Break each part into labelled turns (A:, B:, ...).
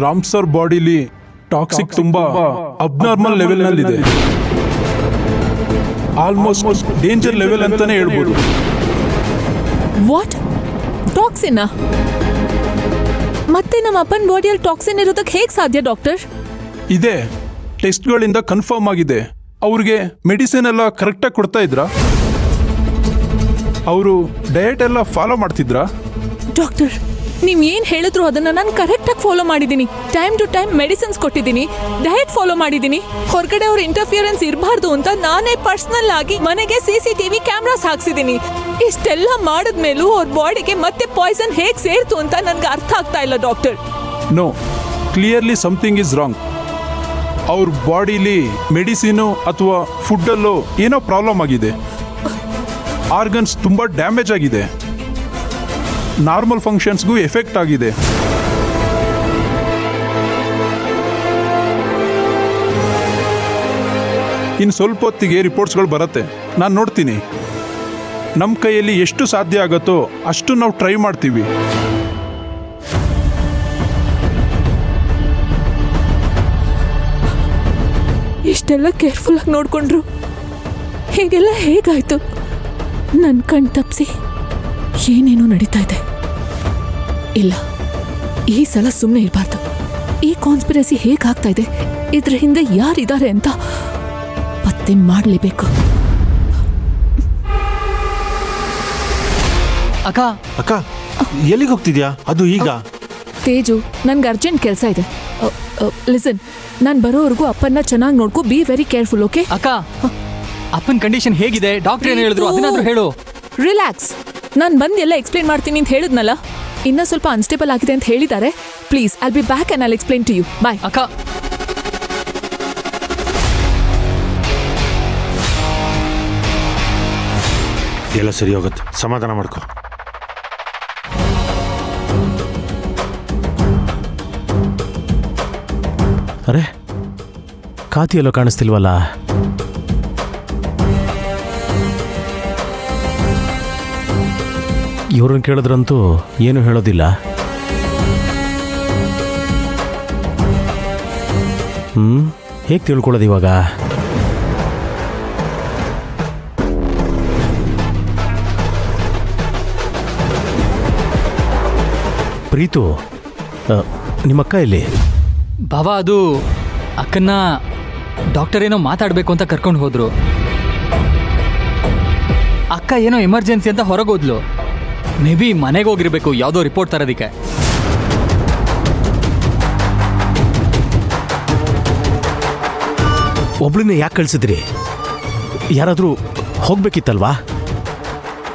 A: Ram sir ಬಾಡಿಲಿ toxic ತುಂಬಾ abnormal level ನಲ್ಲಿದೆ. Almost danger level ಅಂತಾನೆ ಹೇಳ್ಬೋದು.
B: ವಾಟ್? ಟಾಕ್ಸಿನ್? ಮತ್ತೆ ನಮ್ಮ ಅಪ್ಪನ ಬಾಡಿಯಲ್ಲಿ ಟಾಕ್ಸಿನ್ ಇರೋದಕ್ಕೆ ಹೇಗೆ ಸಾಧ್ಯ ಡಾಕ್ಟರ್?
A: ಇದೆ, ಟೆಸ್ಟ್ಗಳಿಂದ ಕನ್ಫರ್ಮ್ ಆಗಿದೆ. ಅವ್ರಿಗೆ ಮೆಡಿಸಿನ್ ಎಲ್ಲ ಕರೆಕ್ಟಾಗಿ ಕೊಡ್ತಾ ಇದ್ರಾ? ಅವರು ಡಯಟ್ ಎಲ್ಲ ಫಾಲೋ ಮಾಡ್ತಿದ್ರಾ?
B: ಡಾಕ್ಟರ್, ನೀವು ಏನು ಹೇಳಿದ್ರು ಅದನ್ನ ನಾನು ಕರೆಕ್ಟಾಗಿ ಫಾಲೋ ಮಾಡಿದ್ದೀನಿ. ಟೈಮ್ ಟು ಟೈಮ್ ಮೆಡಿಸಿನ್ಸ್ ಕೊಟ್ಟಿದ್ದೀನಿ, ಡಯಟ್ ಫಾಲೋ ಮಾಡಿದ್ದೀನಿ. ಹೊರಗಡೆ ಅವ್ರ ಇಂಟರ್ಫಿಯರೆನ್ಸ್ ಇರಬಾರ್ದು ಅಂತ ನಾನೇ ಪರ್ಸನಲ್ ಆಗಿ ಮನೆಗೆ CCTV ಕ್ಯಾಮ್ರಾಸ್ ಹಾಕ್ಸಿದ್ದೀನಿ. ಇಷ್ಟೆಲ್ಲ ಮಾಡಿದ್ಮೇಲೂ ಅವ್ರ ಬಾಡಿಗೆ ಮತ್ತೆ ಪಾಯ್ಸನ್ ಹೇಗೆ ಸೇರ್ತು ಅಂತ ನನಗೆ ಅರ್ಥ ಆಗ್ತಾ ಇಲ್ಲ doctor.
A: No, clearly something is wrong. ಅವ್ರ ಬಾಡಿಲಿ ಮೆಡಿಸಿನು ಅಥವಾ ಫುಡ್ಡಲ್ಲೋ ಏನೋ ಪ್ರಾಬ್ಲಮ್ ಆಗಿದೆ. ಆರ್ಗನ್ಸ್ ತುಂಬ ಡ್ಯಾಮೇಜ್ ಆಗಿದೆ. ನಾರ್ಮಲ್ ಫಂಕ್ಷನ್ಸ್ಗೂ ಎಫೆಕ್ಟ್ ಆಗಿದೆ. ಇನ್ನು ಸ್ವಲ್ಪ ಹೊತ್ತಿಗೆ ರಿಪೋರ್ಟ್ಸ್ಗಳು ಬರುತ್ತೆ, ನಾನು ನೋಡ್ತೀನಿ. ನಮ್ಮ ಕೈಯಲ್ಲಿ ಎಷ್ಟು ಸಾಧ್ಯ ಆಗುತ್ತೋ ಅಷ್ಟು ನಾವು ಟ್ರೈ ಮಾಡ್ತೀವಿ.
B: ಇಷ್ಟೆಲ್ಲ ಕೇರ್ಫುಲ್ ಆಗಿ ನೋಡ್ಕೊಂಡ್ರು, ಹೀಗೆಲ್ಲ ಹೇಗಾಯ್ತು? ನನ್ನ ಕಣ್ ತಪ್ಪಿಸಿ ಏನೇನೋ ನಡೀತಾ ಇದೆ. ಇಲ್ಲ, ಈ ಸಲ ಸುಮ್ಮನೆ ಇರಬಾರ್ದು. ಈ ಕಾನ್ಸ್ಪಿರಸಿ ಹೇಗಾಗ್ತಾ ಇದೆ, ಇದ್ರ ಹಿಂದೆ ಯಾರಿದ್ದಾರೆ ಅಂತ ಪತ್ತೆ ಮಾಡಲೇಬೇಕು.
C: ಅಕ್ಕ
D: ಅಕ್ಕ, ಎಲ್ಲಿಗೆ ಹೋಗ್ತಿದ್ಯಾ? ಅದು ಈಗ?
B: ತೇಜು, ನನ್ಗೆ ಅರ್ಜೆಂಟ್ ಕೆಲಸ ಇದೆ. ಲಿಸನ್, ನಾನು ಬರೋವರೆಗೂ ಅಪ್ಪನ್ನ ಚೆನ್ನಾಗಿ ನೋಡ್ಕೊ. Be very careful, okay?
C: ಅಕ್ಕ, ಅಪ್ಪನ ಕಂಡೀಷನ್ ಹೇಗಿದೆ? ಡಾಕ್ಟರ್ ಏನು ಹೇಳಿದ್ರು ಅದನ್ನಾದ್ರೂ ಹೇಳು.
B: ರಿಲ್ಯಾಕ್ಸ್, ನಾನು ಬಂದು ಎಲ್ಲ ಎಕ್ಸ್ಪ್ಲೇನ್ ಮಾಡ್ತೀನಿ ಅಂತ ಹೇಳಿದ್ನಲ್ಲ. ಇನ್ನೂ ಸ್ವಲ್ಪ ಅನ್ಸ್ಟೇಬಲ್ ಆಗಿದೆ ಅಂತ ಹೇಳಿದ್ದಾರೆ. Please, I'll be back and I'll explain to you. Bye.
C: ಅಕ್ಕ,
D: ಎಲ್ಲ ಸರಿ ಹೋಗುತ್ತೆ, ಸಮಾಧಾನ ಮಾಡ್ಕೊ.
E: ಅರೆ, ಕಾತಿಯಲ್ಲೋ ಕಾಣಿಸ್ತಿಲ್ವಲ್ಲ? ಇವ್ರನ್ನ ಕೇಳಿದ್ರಂತೂ ಏನು ಹೇಳೋದಿಲ್ಲ. ಹೇಗೆ ತಿಳ್ಕೊಳ್ಳೋದು ಇವಾಗ? ಪ್ರೀತು, ನಿಮ್ಮಕ್ಕ ಇಲ್ಲಿ?
C: ಬಾಬಾ, ಅದು ಅಕ್ಕನ್ನ ಡಾಕ್ಟರ್ ಏನೋ ಮಾತಾಡಬೇಕು ಅಂತ ಕರ್ಕೊಂಡು ಹೋದ್ರು. ಅಕ್ಕ ಏನೋ ಎಮರ್ಜೆನ್ಸಿ ಅಂತ ಹೊರಗೋದ್ಲು. ಮೇ ಬಿ ಮನೆಗೆ ಹೋಗಿರ್ಬೇಕು ಯಾವುದೋ ರಿಪೋರ್ಟ್ ತರೋದಕ್ಕೆ.
E: ಒಬ್ಳನ್ನ ಯಾಕೆ ಕಳಿಸಿದ್ರಿ? ಯಾರಾದರೂ ಹೋಗ್ಬೇಕಿತ್ತಲ್ವಾ?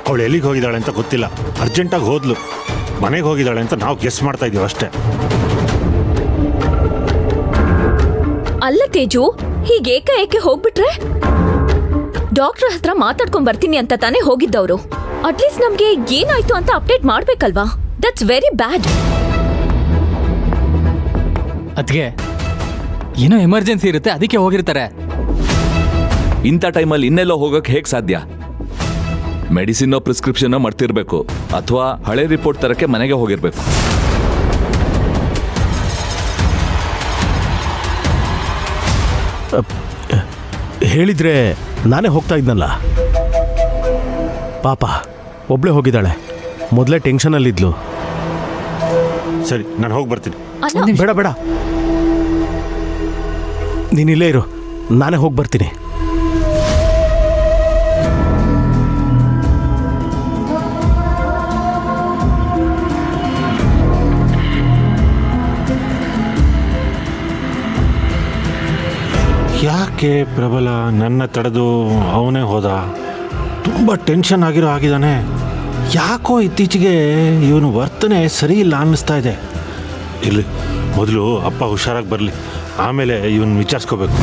D: ಅವಳು ಎಲ್ಲಿಗೆ ಹೋಗಿದ್ದಾಳೆ ಅಂತ ಗೊತ್ತಿಲ್ಲ, ಅರ್ಜೆಂಟಾಗಿ ಹೋದ್ಲು. ಮನೆಗೆ ಹೋಗಿದ್ದಾಳೆ ಅಂತ ನಾವು ಗೆಸ್ ಮಾಡ್ತಾ ಇದ್ದೀವಿ ಅಷ್ಟೇ.
F: ಅಲ್ಲ ತೇಜು, ಹೀಗೆ ಏಕೆ ಹೋಗ್ಬಿಟ್ರೆ? ಡಾಕ್ಟರ್ ಹತ್ರ ಮಾತಾಡ್ಕೊಂಡ್ ಬರ್ತೀನಿ ಅಂತ ತಾನೇ ಹೋಗಿದ್ದವರು. ಅಟ್ಲೀಸ್ಟ್ ನಮ್ಗೆ ಏನಾಯ್ತು ಅಂತ ಅಪ್ಡೇಟ್ ಮಾಡ್ಬೇಕಲ್ವಾ? That's very bad.
C: ಅದ್ಗೆ ಏನೋ ಎಮರ್ಜೆನ್ಸಿ ಇರುತ್ತೆ, ಅದಕ್ಕೆ ಹೋಗಿರ್ತಾರೆ.
G: ಇಂಥ ಟೈಮಲ್ಲಿ ಇನ್ನೆಲ್ಲೋ ಹೋಗಕ್ಕೆ ಹೇಗೆ ಸಾಧ್ಯ? ಮೆಡಿಸಿನ್ ಪ್ರಿಸ್ಕ್ರಿಪ್ಷನ್ ಮಾಡ್ತಿರ್ಬೇಕು, ಅಥವಾ ಹಳೆ ರಿಪೋರ್ಟ್ ತರಕ್ಕೆ ಮನೆಗೆ ಹೋಗಿರ್ಬೇಕು.
E: ಹೇಳಿದ್ರೆ ನಾನೇ ಹೋಗ್ತಾ ಇದ್ನಲ್ಲ. ಪಾಪ ಒಬ್ಳೆ ಹೋಗಿದ್ದಾಳೆ, ಮೊದಲೇ ಟೆನ್ಷನಲ್ಲಿದ್ಲು.
D: ಸರಿ, ನಾನು ಹೋಗಿ ಬರ್ತೀನಿ.
E: ಬೇಡ ಬೇಡ, ನೀನಿಲ್ಲೇ ಇರು, ನಾನೇ ಹೋಗಿ ಬರ್ತೀನಿ.
D: ಯಾಕೆ ಪ್ರಬಲ ನನ್ನ ತಡೆದು ಅವನೇ ಹೋದ? ತುಂಬ ಟೆನ್ಷನ್ ಆಗಿದ್ದಾನೆ. ಯಾಕೋ ಇತ್ತೀಚೆಗೆ ಇವನು ವರ್ತನೆ ಸರಿ ಇಲ್ಲ ಅನ್ನಿಸ್ತಾ ಇದೆ. ಇರಲಿ, ಮೊದಲು ಅಪ್ಪ ಹುಷಾರಾಗಿ ಬರಲಿ, ಆಮೇಲೆ ಇವನು ವಿಚಾರಿಸ್ಕೋಬೇಕು.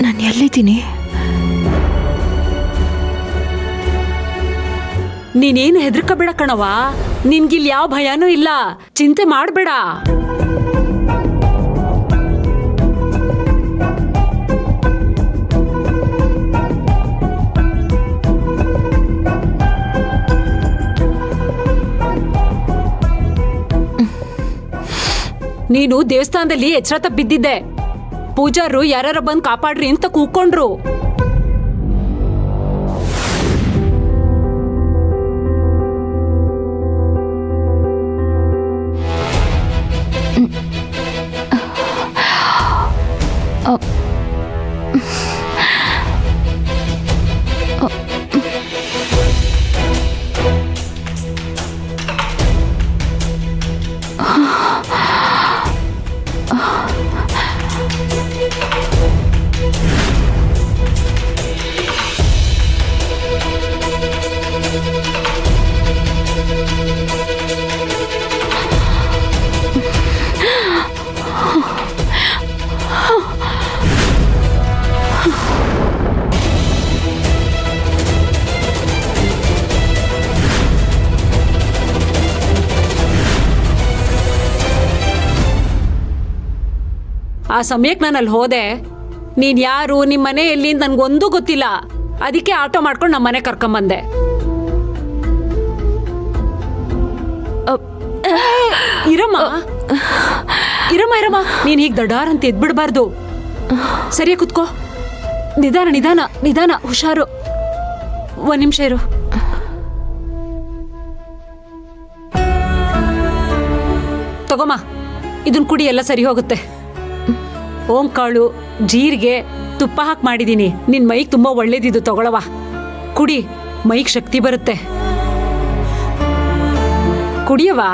F: ನಾನು ಎಲ್ಲಿದ್ದೀನಿ?
H: ನೀನೇನು ಹೆದರ್ಕಬೇಡ ಕಣವ, ನಿನ್ಗಿಲ್ ಯಾವ ಭಯನೂ ಇಲ್ಲ, ಚಿಂತೆ ಮಾಡಬೇಡ. ನೀನು ದೇವಸ್ಥಾನದಲ್ಲಿ ಎಚ್ಚರ ತಪ್ಪಿದ್ದಿದ್ದೆ. ಪೂಜಾರು ಯಾರ ಬಂದು ಕಾಪಾಡ್ರಿ ಅಂತ ಕೂಕೊಂಡ್ರು. ಆ ಸಮಯಕ್ಕೆ ನಾನು ಅಲ್ಲಿ ಹೋದೆ. ನೀನ್ ಯಾರು, ನಿಮ್ಮ ಮನೆ ಎಲ್ಲಿ ಅಂತ ನನ್ಗೊಂದೂ ಗೊತ್ತಿಲ್ಲ. ಅದಕ್ಕೆ ಆಟೋ ಮಾಡ್ಕೊಂಡು ನಮ್ಮ ಮನೆ ಕರ್ಕೊಂಬಂದೆ. ಇರಮ್ಮ ಇರಮ್ಮ ಇರಮ್ಮ, ನೀನ್ ಹೀಗೆ ದಡಾರ್ ಅಂತ ಎದ್ಬಿಡ್ಬಾರ್ದು. ಸರಿಯಾಗಿ ಕುತ್ಕೋ. ನಿಧಾನ ನಿಧಾನ ನಿಧಾನ, ಹುಷಾರು. ಒಂದ್ ನಿಮಿಷ ಇರು. ತಗೋಮ್ಮ, ಇದನ್ ಕುಡಿ, ಎಲ್ಲ ಸರಿ ಹೋಗುತ್ತೆ. ಓಂ ಕಾಳು, ಜೀರಿಗೆ, ತುಪ್ಪ ಹಾಕಿ ಮಾಡಿದ್ದೀನಿ. ನಿನ್ ಮೈಗೆ ತುಂಬಾ ಒಳ್ಳೇದಿದ್ದು, ತಗೊಳವ. ಕುಡಿ, ಮೈಗೆ ಶಕ್ತಿ ಬರುತ್ತೆ. ಕುಡಿಯವಾ.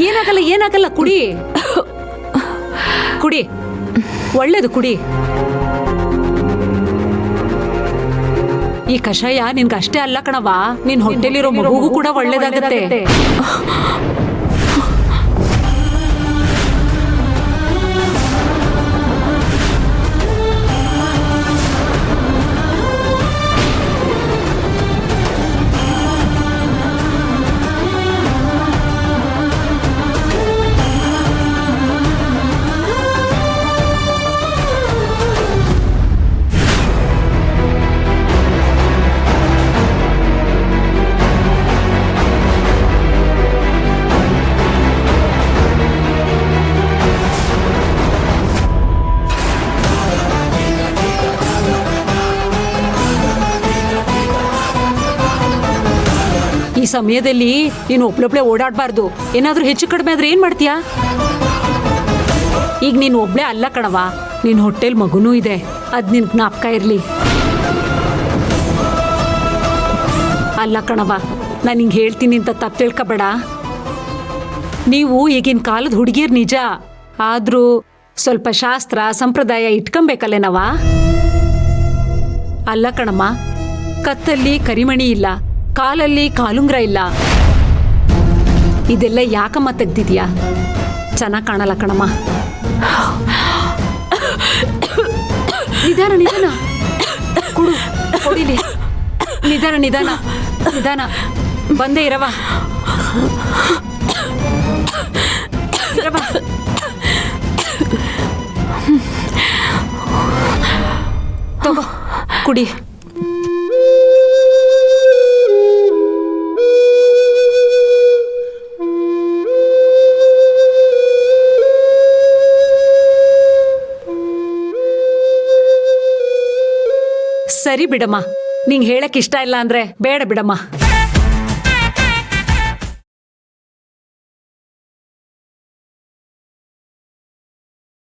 H: ಏನಾಗಲ್ಲ ಏನಾಗಲ್ಲ, ಕುಡಿ ಕುಡಿ, ಒಳ್ಳೇದು, ಕುಡಿ. ಈ ಕಷಾಯ ನಿನ್ಗಷ್ಟೇ ಅಲ್ಲ ಕಣವ, ನಿನ್ ಹೊಟ್ಟೆಲಿರೋ ಮಗುಗೂ ಕೂಡ ಒಳ್ಳೇದಾಗತ್ತೆ. ಈ ಸಮಯದಲ್ಲಿ ನೀನು ಒಬ್ಳೊಬ್ಳೆ ಓಡಾಡಬಾರ್ದು. ಏನಾದ್ರೂ ಹೆಚ್ಚು ಕಡಿಮೆ ಆದ್ರೆ ಏನ್ ಮಾಡ್ತೀಯಾ? ಈಗ ನೀನು ಒಬ್ಳೆ ಅಲ್ಲ ಕಣವ, ನಿನ್ ಹೊಟ್ಟೆಲ್ ಮಗುನೂ ಇದೆ. ಅದ್ ನಿನ್ ಜ್ಞಾಪಕ ಇರ್ಲಿ. ಅಲ್ಲ ಕಣವ, ನಾನು ಹಿಂಗೆ ಹೇಳ್ತೀನಿ ಅಂತ ತಪ್ಪು ತಿಳ್ಕೊಬೇಡ. ನೀವು ಈಗಿನ ಕಾಲದ ಹುಡುಗಿರ್ ನಿಜ, ಆದ್ರೂ ಸ್ವಲ್ಪ ಶಾಸ್ತ್ರ ಸಂಪ್ರದಾಯ ಇಟ್ಕೊಂಬೇಕಲ್ಲೇನವ? ಅಲ್ಲ ಕಣಮ್ಮ, ಕತ್ತಲ್ಲಿ ಕರಿಮಣಿ ಇಲ್ಲ, ಕಾಲಲ್ಲಿ ಕಾಲುಂಗ್ರ ಇಲ್ಲ. ಇದೆಲ್ಲ ಯಾಕಮ್ಮ ತೆಗ್ದಿದ್ಯಾ? ಚೆನ್ನಾಗಿ ಕಾಣಲ್ಲ ಕಣಮ್ಮ. ನಿಧಾನ ನಿಧಾನ, ಕುಡು, ಕುಡಿಲಿ. ನಿಧಾನ ನಿಧಾನ ನಿಧಾನ, ಬಂದೇ ಇರವ. ಇರವ. ತಗೋ, ಕುಡಿ. ಸರಿ ಬಿಡಮ್ಮ, ನಿಂಗೆ ಹೇಳಕ್ ಇಷ್ಟ ಇಲ್ಲ ಅಂದ್ರೆ ಬೇಡ ಬಿಡಮ್ಮ.